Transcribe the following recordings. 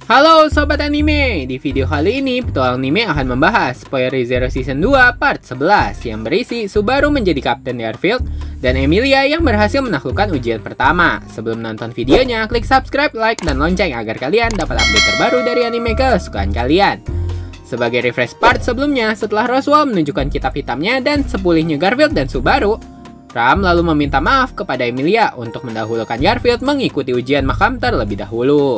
Halo Sobat Anime, di video kali ini Petualang Anime akan membahas spoiler Re:Zero Season 2 Part 11 yang berisi Subaru menjadi Kapten Garfield dan Emilia yang berhasil menaklukkan ujian pertama. Sebelum nonton videonya, klik subscribe, like, dan lonceng agar kalian dapat update terbaru dari anime kesukaan kalian. Sebagai refresh part sebelumnya, setelah Roswell menunjukkan kitab hitamnya dan sepulihnya Garfield dan Subaru, Ram lalu meminta maaf kepada Emilia untuk mendahulukan Garfield mengikuti ujian makam terlebih dahulu.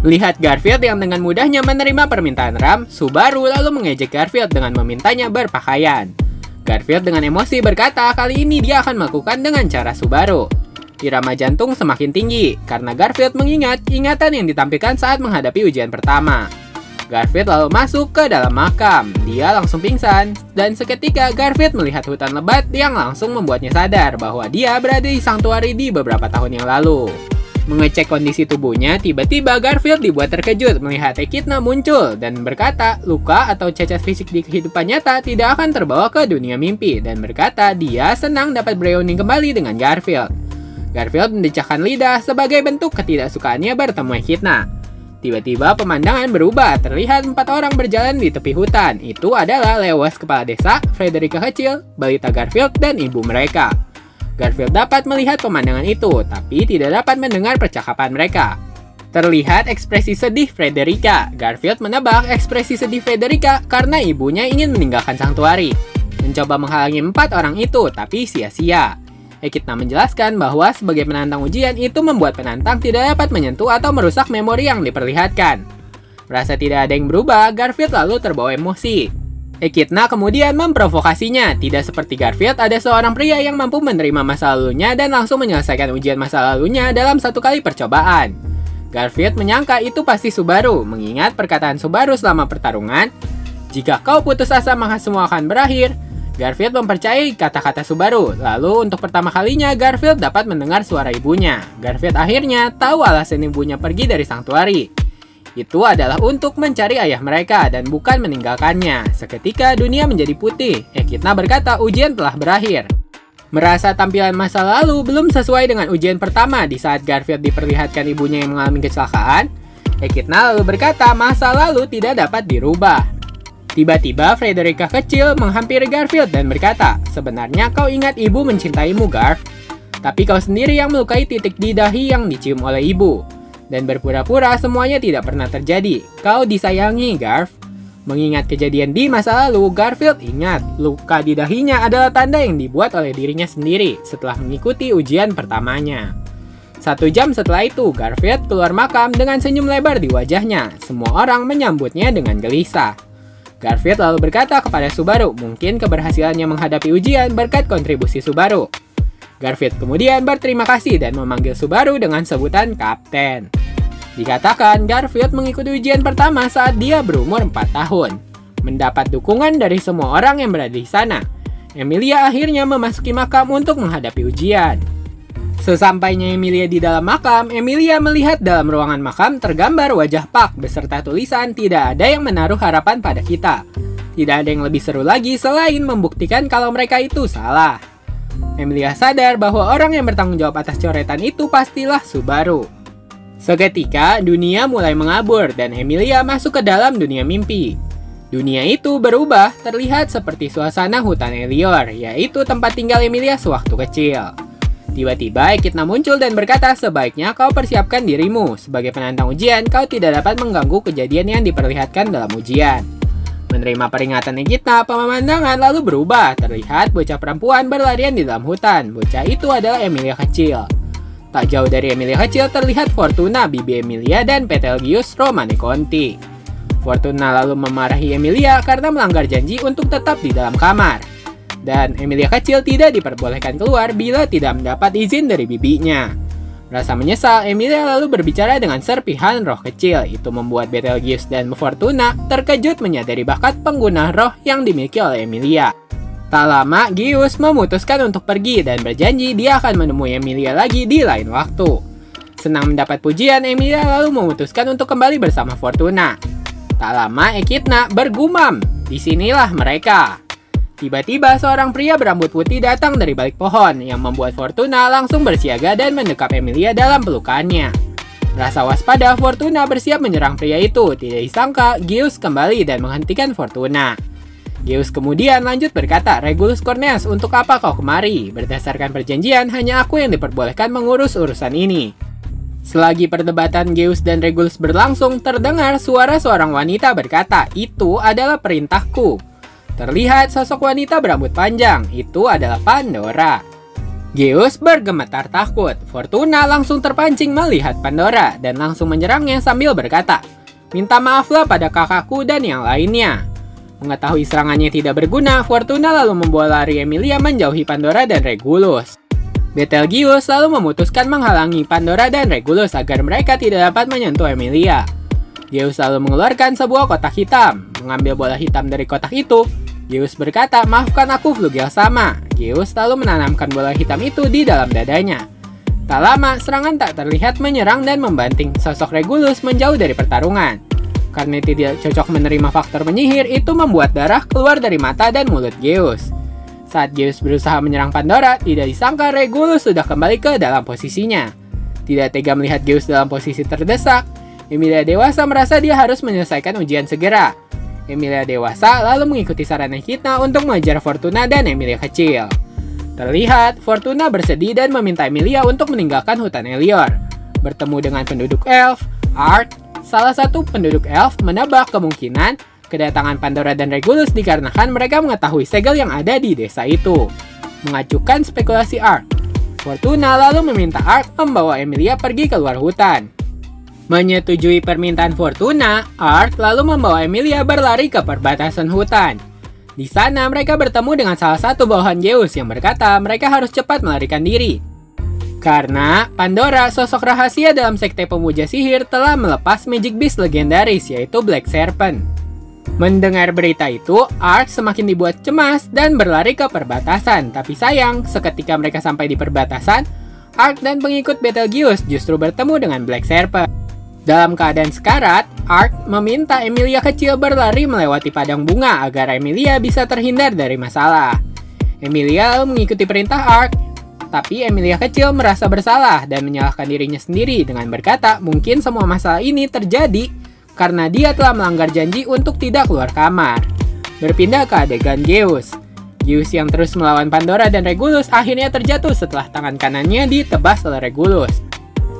Lihat Garfield yang dengan mudahnya menerima permintaan Ram, Subaru lalu mengejek Garfield dengan memintanya berpakaian. Garfield dengan emosi berkata kali ini dia akan melakukan dengan cara Subaru. Irama jantung semakin tinggi karena Garfield mengingat ingatan yang ditampilkan saat menghadapi ujian pertama. Garfield lalu masuk ke dalam makam. Dia langsung pingsan dan seketika Garfield melihat hutan lebat yang langsung membuatnya sadar bahwa dia berada di Sanctuary di beberapa tahun yang lalu. Mengecek kondisi tubuhnya, tiba-tiba Garfield dibuat terkejut melihat Echidna muncul dan berkata luka atau cacat fisik di kehidupan nyata tidak akan terbawa ke dunia mimpi dan berkata dia senang dapat bereuni kembali dengan Garfield. Garfield mendecahkan lidah sebagai bentuk ketidaksukaannya bertemu Echidna. Tiba-tiba pemandangan berubah, terlihat 4 orang berjalan di tepi hutan. Itu adalah Lewis kepala desa, Frederica kecil, balita Garfield, dan ibu mereka. Garfield dapat melihat pemandangan itu, tapi tidak dapat mendengar percakapan mereka. Terlihat ekspresi sedih Frederica. Garfield menebak ekspresi sedih Frederica karena ibunya ingin meninggalkan Sanctuary. Mencoba menghalangi 4 orang itu, tapi sia-sia. Echidna menjelaskan bahwa sebagai penantang ujian itu membuat penantang tidak dapat menyentuh atau merusak memori yang diperlihatkan. Merasa tidak ada yang berubah, Garfield lalu terbawa emosi. Echidna kemudian memprovokasinya. Tidak seperti Garfield, ada seorang pria yang mampu menerima masa lalunya dan langsung menyelesaikan ujian masa lalunya dalam 1 kali percobaan. Garfield menyangka itu pasti Subaru, mengingat perkataan Subaru selama pertarungan, "Jika kau putus asa maka semua akan berakhir." Garfield mempercayai kata-kata Subaru. Lalu untuk pertama kalinya Garfield dapat mendengar suara ibunya. Garfield akhirnya tahu alasan ibunya pergi dari Sanctuary. Itu adalah untuk mencari ayah mereka dan bukan meninggalkannya. Seketika dunia menjadi putih. Echidna berkata ujian telah berakhir. Merasa tampilan masa lalu belum sesuai dengan ujian pertama di saat Garfield diperlihatkan ibunya yang mengalami kecelakaan, Echidna lalu berkata masa lalu tidak dapat dirubah. Tiba-tiba Frederica kecil menghampiri Garfield dan berkata, "Sebenarnya kau ingat ibu mencintaimu, Garf. Tapi kau sendiri yang melukai titik di dahi yang dicium oleh ibu. Dan berpura-pura semuanya tidak pernah terjadi. Kau disayangi, Garf." Mengingat kejadian di masa lalu, Garfield ingat luka di dahinya adalah tanda yang dibuat oleh dirinya sendiri setelah mengikuti ujian pertamanya. 1 jam setelah itu, Garfield keluar makam dengan senyum lebar di wajahnya. Semua orang menyambutnya dengan gelisah. Garfield lalu berkata kepada Subaru, mungkin keberhasilannya menghadapi ujian berkat kontribusi Subaru. Garfield kemudian berterima kasih dan memanggil Subaru dengan sebutan Kapten. Dikatakan Garfield mengikuti ujian pertama saat dia berumur 4 tahun. Mendapat dukungan dari semua orang yang berada di sana. Emilia akhirnya memasuki makam untuk menghadapi ujian. Sesampainya Emilia di dalam makam, Emilia melihat dalam ruangan makam tergambar wajah Puck beserta tulisan tidak ada yang menaruh harapan pada kita. Tidak ada yang lebih seru lagi selain membuktikan kalau mereka itu salah. Emilia sadar bahwa orang yang bertanggung jawab atas coretan itu pastilah Subaru. Seketika dunia mulai mengabur dan Emilia masuk ke dalam dunia mimpi. Dunia itu berubah terlihat seperti suasana hutan Elior, yaitu tempat tinggal Emilia sewaktu kecil. Tiba-tiba Echidna muncul dan berkata sebaiknya kau persiapkan dirimu. Sebagai penantang ujian, kau tidak dapat mengganggu kejadian yang diperlihatkan dalam ujian. Menerima peringatan Echidna, pemandangan lalu berubah. Terlihat bocah perempuan berlarian di dalam hutan. Bocah itu adalah Emilia kecil. Tak jauh dari Emilia kecil terlihat Fortuna, bibi Emilia, dan Betelgeuse Romane Conti. Fortuna lalu memarahi Emilia karena melanggar janji untuk tetap di dalam kamar. Dan Emilia kecil tidak diperbolehkan keluar bila tidak mendapat izin dari bibinya. Merasa menyesal, Emilia lalu berbicara dengan serpihan roh kecil. Itu membuat Betelgeuse dan Fortuna terkejut menyadari bakat pengguna roh yang dimiliki oleh Emilia. Tak lama, Geus memutuskan untuk pergi dan berjanji dia akan menemui Emilia lagi di lain waktu. Senang mendapat pujian, Emilia lalu memutuskan untuk kembali bersama Fortuna. Tak lama, Echidna bergumam, "Disinilah mereka." Tiba-tiba seorang pria berambut putih datang dari balik pohon yang membuat Fortuna langsung bersiaga dan mendekap Emilia dalam pelukannya. Rasa waspada, Fortuna bersiap menyerang pria itu. Tidak disangka, Geus kembali dan menghentikan Fortuna. Geus kemudian lanjut berkata, Regulus Corneas, untuk apa kau kemari? Berdasarkan perjanjian, hanya aku yang diperbolehkan mengurus urusan ini. Selagi perdebatan Geus dan Regulus berlangsung, terdengar suara seorang wanita berkata, itu adalah perintahku. Terlihat sosok wanita berambut panjang, itu adalah Pandora. Geus bergemetar takut. Fortuna langsung terpancing melihat Pandora dan langsung menyerangnya sambil berkata, minta maaflah pada kakakku dan yang lainnya. Mengetahui serangannya tidak berguna, Fortuna lalu membawa lari Emilia menjauhi Pandora dan Regulus. Betelgeuse lalu memutuskan menghalangi Pandora dan Regulus agar mereka tidak dapat menyentuh Emilia. Geus lalu mengeluarkan sebuah kotak hitam. Mengambil bola hitam dari kotak itu, Geus berkata, maafkan aku Flugel sama. Geus lalu menanamkan bola hitam itu di dalam dadanya. Tak lama, serangan tak terlihat menyerang dan membanting sosok Regulus menjauh dari pertarungan. Karena tidak cocok menerima faktor penyihir, itu membuat darah keluar dari mata dan mulut Geus. Saat Geus berusaha menyerang Pandora, tidak disangka Regulus sudah kembali ke dalam posisinya. Tidak tega melihat Geus dalam posisi terdesak, Emilia dewasa merasa dia harus menyelesaikan ujian segera. Emilia dewasa lalu mengikuti saran Echidna untuk mengejar Fortuna dan Emilia kecil. Terlihat, Fortuna bersedih dan meminta Emilia untuk meninggalkan hutan Elior. Bertemu dengan penduduk elf, Ark, salah satu penduduk elf menebak kemungkinan kedatangan Pandora dan Regulus dikarenakan mereka mengetahui segel yang ada di desa itu. Mengacukan spekulasi Ark, Fortuna lalu meminta Ark membawa Emilia pergi keluar hutan. Menyetujui permintaan Fortuna, Ark lalu membawa Emilia berlari ke perbatasan hutan. Di sana mereka bertemu dengan salah satu bawahan Geus yang berkata mereka harus cepat melarikan diri. Karena Pandora, sosok rahasia dalam sekte pemuja sihir, telah melepas Magic Beast legendaris yaitu Black Serpent. Mendengar berita itu, Ark semakin dibuat cemas dan berlari ke perbatasan. Tapi sayang, seketika mereka sampai di perbatasan, Ark dan pengikut Betelgeuse justru bertemu dengan Black Serpent. Dalam keadaan sekarat, Ark meminta Emilia kecil berlari melewati padang bunga agar Emilia bisa terhindar dari masalah. Emilia mengikuti perintah Ark, tapi Emilia kecil merasa bersalah dan menyalahkan dirinya sendiri dengan berkata mungkin semua masalah ini terjadi karena dia telah melanggar janji untuk tidak keluar kamar. Berpindah ke adegan Geus. Geus yang terus melawan Pandora dan Regulus akhirnya terjatuh setelah tangan kanannya ditebas oleh Regulus.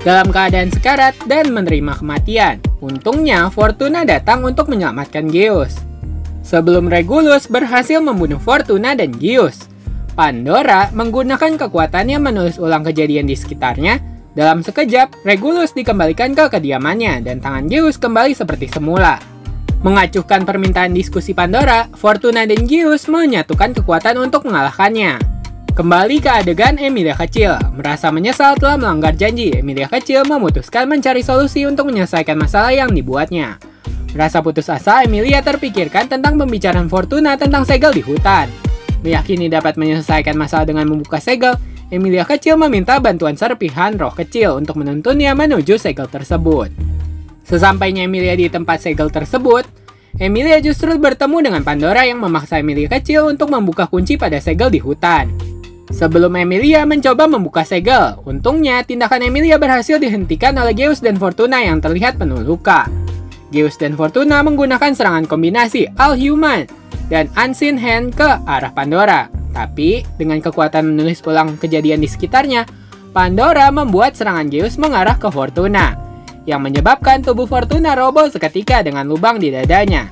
Dalam keadaan sekarat dan menerima kematian. Untungnya, Fortuna datang untuk menyelamatkan Geus. Sebelum Regulus berhasil membunuh Fortuna dan Geus, Pandora menggunakan kekuatannya menulis ulang kejadian di sekitarnya. Dalam sekejap, Regulus dikembalikan ke kediamannya dan tangan Geus kembali seperti semula. Mengacuhkan permintaan diskusi Pandora, Fortuna dan Geus menyatukan kekuatan untuk mengalahkannya. Kembali ke adegan Emilia kecil. Merasa menyesal telah melanggar janji, Emilia kecil memutuskan mencari solusi untuk menyelesaikan masalah yang dibuatnya. Merasa putus asa, Emilia terpikirkan tentang pembicaraan Fortuna tentang segel di hutan. Meyakini dapat menyelesaikan masalah dengan membuka segel, Emilia kecil meminta bantuan serpihan roh kecil untuk menuntunnya menuju segel tersebut. Sesampainya Emilia di tempat segel tersebut, Emilia justru bertemu dengan Pandora yang memaksa Emilia kecil untuk membuka kunci pada segel di hutan. Sebelum Emilia mencoba membuka segel, untungnya tindakan Emilia berhasil dihentikan oleh Geus dan Fortuna yang terlihat penuh luka. Geus dan Fortuna menggunakan serangan kombinasi All-Human dan Unseen Hand ke arah Pandora. Tapi, dengan kekuatan menulis ulang kejadian di sekitarnya, Pandora membuat serangan Geus mengarah ke Fortuna, yang menyebabkan tubuh Fortuna roboh seketika dengan lubang di dadanya.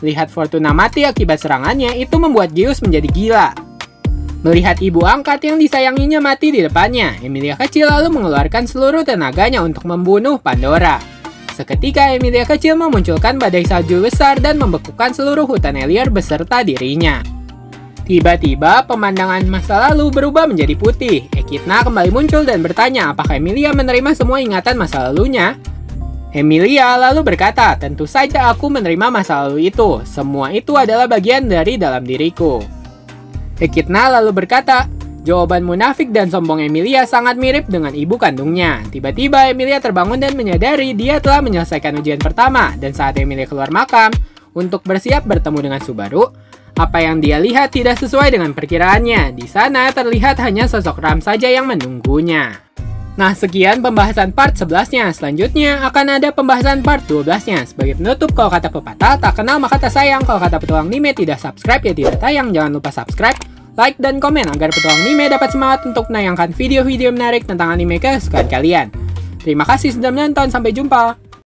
Lihat Fortuna mati akibat serangannya itu membuat Geus menjadi gila. Melihat ibu angkat yang disayanginya mati di depannya, Emilia kecil lalu mengeluarkan seluruh tenaganya untuk membunuh Pandora. Seketika Emilia kecil memunculkan badai salju besar dan membekukan seluruh hutan Elior beserta dirinya. Tiba-tiba pemandangan masa lalu berubah menjadi putih. Echidna kembali muncul dan bertanya apakah Emilia menerima semua ingatan masa lalunya. Emilia lalu berkata, tentu saja aku menerima masa lalu itu. Semua itu adalah bagian dari dalam diriku. Echidna lalu berkata, jawaban munafik dan sombong Emilia sangat mirip dengan ibu kandungnya. Tiba-tiba Emilia terbangun dan menyadari dia telah menyelesaikan ujian pertama. Dan saat Emilia keluar makam untuk bersiap bertemu dengan Subaru, apa yang dia lihat tidak sesuai dengan perkiraannya. Di sana terlihat hanya sosok Ram saja yang menunggunya. Nah, sekian pembahasan part 11-nya. Selanjutnya akan ada pembahasan part 12-nya. Sebagai penutup, kalau kata pepatah, tak kenal maka tak sayang. Kalau kata petualang anime, tidak subscribe ya tidak tayang. Jangan lupa subscribe, like, dan komen agar petualang anime dapat semangat untuk menayangkan video-video menarik tentang anime kesukaan kalian. Terima kasih sudah menonton, sampai jumpa.